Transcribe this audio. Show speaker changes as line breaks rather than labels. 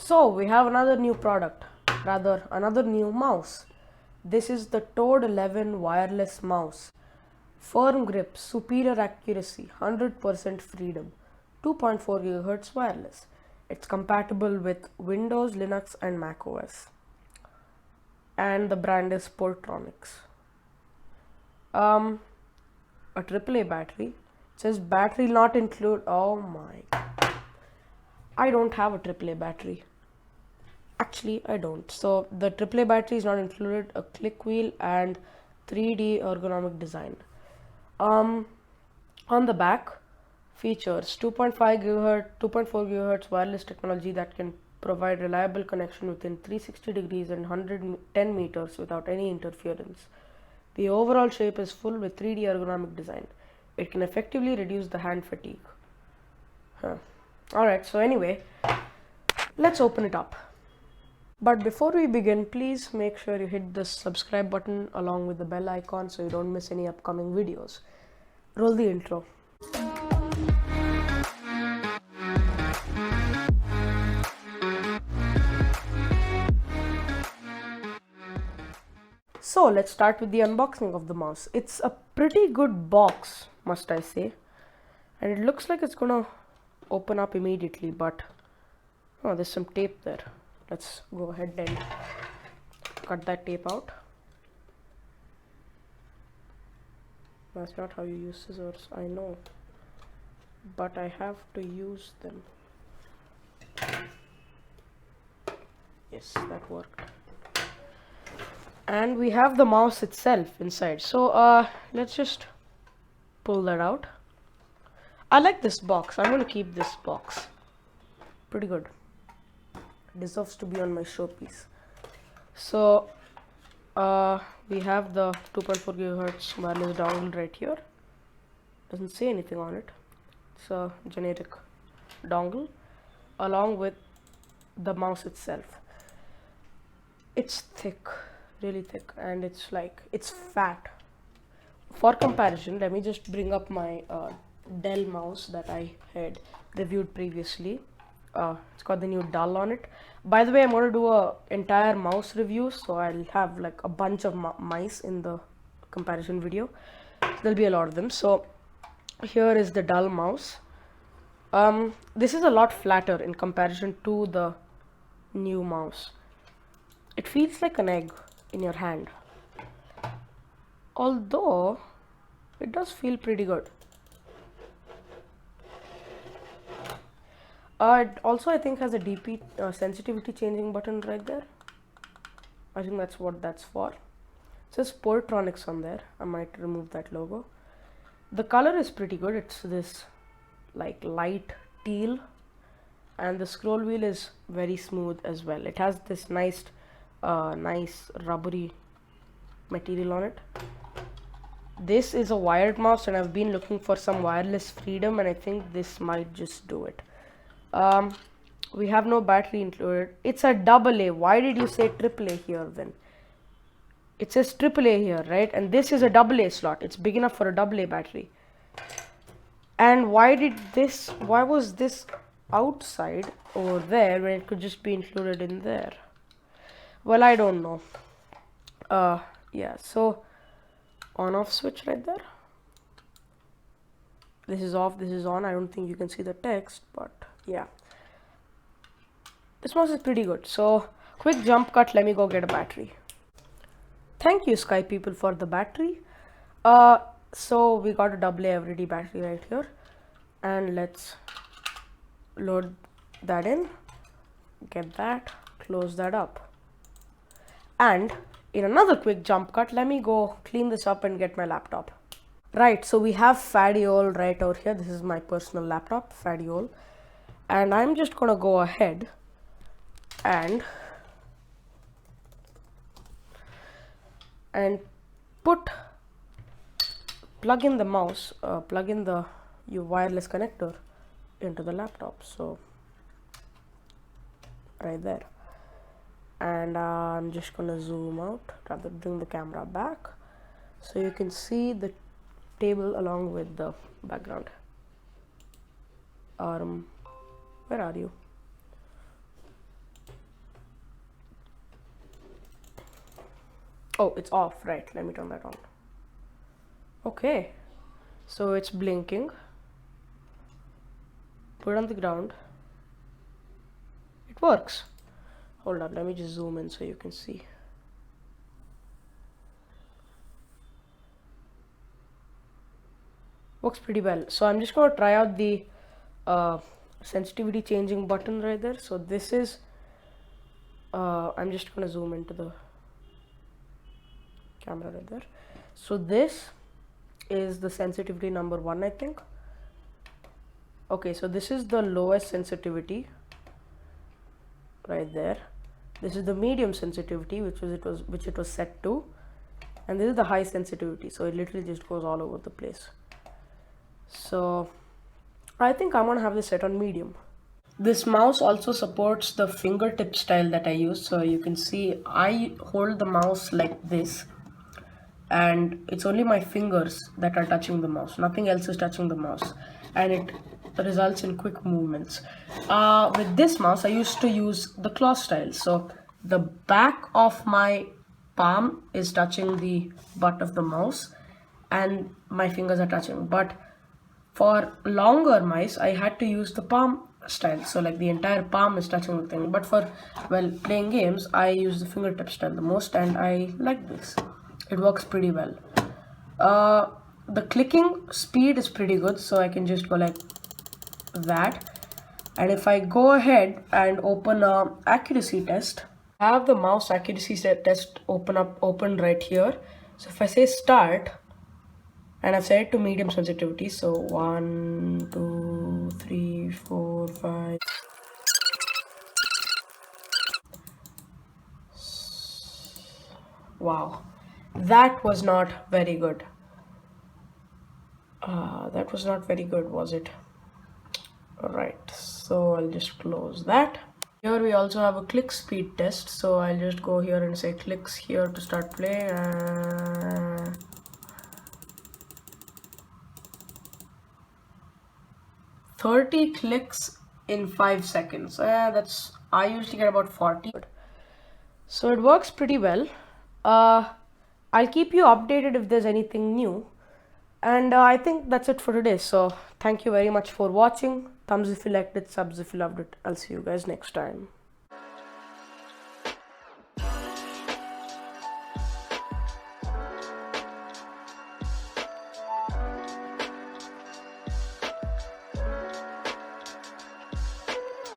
So we have another new product, rather another new mouse. This is the Toad 11 wireless mouse. Firm grip, superior accuracy, 100% freedom, 2.4 GHz wireless. It's compatible with Windows, Linux and Mac OS. And the brand is Portronics. A AAA battery. It says battery not include. Oh my. I don't have a AAA battery. Actually, I don't. So the AAA battery is not included. A click wheel and 3D ergonomic design. On the back, features 2.5 GHz, 2.4 GHz wireless technology that can provide reliable connection within 360 degrees and 110 meters without any interference. The overall shape is full with 3D ergonomic design. It can effectively reduce the hand fatigue. Alright, so anyway, let's open it up. But before we begin, please make sure you hit the subscribe button along with the bell icon so you don't miss any upcoming videos. Roll the intro. So let's start with the unboxing of the mouse. It's a pretty good box, must I say. And it looks like it's gonna open up immediately, but oh, there's some tape there. Let's go ahead and cut that tape out. That's not how you use scissors, I know, but I have to use them. Yes, that worked. And we have the mouse itself inside. So let's just pull that out. I like this box. I'm going to keep this box. Pretty good. It deserves to be on my showpiece. So we have the 2.4 GHz wireless dongle right here. Doesn't say anything on it. It's a generic dongle along with the mouse itself. It's thick, really thick, and it's fat. For comparison, let me just bring up my Dell mouse that I had reviewed previously. It's got the new dull on it. By the way, I'm going to do a entire mouse review, so I'll have like a bunch of mice in the comparison video. There'll be a lot of them. So here is the dull mouse. This is a lot flatter in comparison to the new mouse. It feels like an egg in your hand, although it does feel pretty good. It also, I think, has a DP sensitivity changing button right there. I think that's what that's for. It says Portronics on there. I might remove that logo. The color is pretty good. It's this like light teal, and the scroll wheel is very smooth as well. It has this nice rubbery material on it. This is a wired mouse, and I've been looking for some wireless freedom, and I think this might just do it. We have no battery included. It's a AA. Why did you say AAA here then? It says AAA here, right? And this is a AA slot. It's big enough for a AA battery. And why was this outside over there when it could just be included in there? Well, I don't know. Yeah, so on off switch right there. This is off, this is on. I don't think you can see the text, but yeah. This mouse is pretty good. So quick jump cut, let me go get a battery. Thank you, Sky people, for the battery. So we got a AA everyday battery right here, and let's load that in, get that, close that up. And in another quick jump cut, let me go clean this up and get my laptop. Right, so we have Fadiol right over here. This is my personal laptop, Fadiol. And I'm just gonna go ahead and plug in the mouse, plug in the wireless connector into the laptop. So right there. And I'm just gonna zoom out, rather bring the camera back so you can see the table along with the background. Where are you? Oh, it's off, right? Let me turn that on. Okay, so it's blinking. Put it on the ground. It works. Hold on, let me just zoom in so you can see. Works pretty well. So I'm just going to try out the sensitivity changing button right there. So this is I'm just going to zoom into the camera right there. So this is the sensitivity number 1, I think. Okay, so this is the lowest sensitivity right there. This is the medium sensitivity, which it was set to, and this is the high sensitivity, so it literally just goes all over the place. So I think I'm gonna have this set on medium. This mouse also supports the fingertip style that I use. So you can see I hold the mouse like this, and it's only my fingers that are touching the mouse, nothing else is touching the mouse, and it results in quick movements. With this mouse I used to use the claw style, so the back of my palm is touching the butt of the mouse and my fingers are touching, but for longer mice I had to use the palm style, so like the entire palm is touching the thing. But for, well, playing games I use the fingertip style the most, and I like this. It works pretty well. The clicking speed is pretty good, so I can just go like that. And if I go ahead and open a accuracy test, I have the mouse accuracy test open right here. So if I say start, and I've set it to medium sensitivity, so 1 2 3 4 5. Wow, that was not very good. That was not very good, was it? Alright, so I'll just close that. Here we also have a click speed test, so I'll just go here and say clicks here to start play. 30 clicks in 5 seconds. That's, I usually get about 40. So it works pretty well. I'll keep you updated if there's anything new. And I think that's it for today. So thank you very much for watching. Thumbs if you liked it, subs if you loved it. I'll see you guys next time.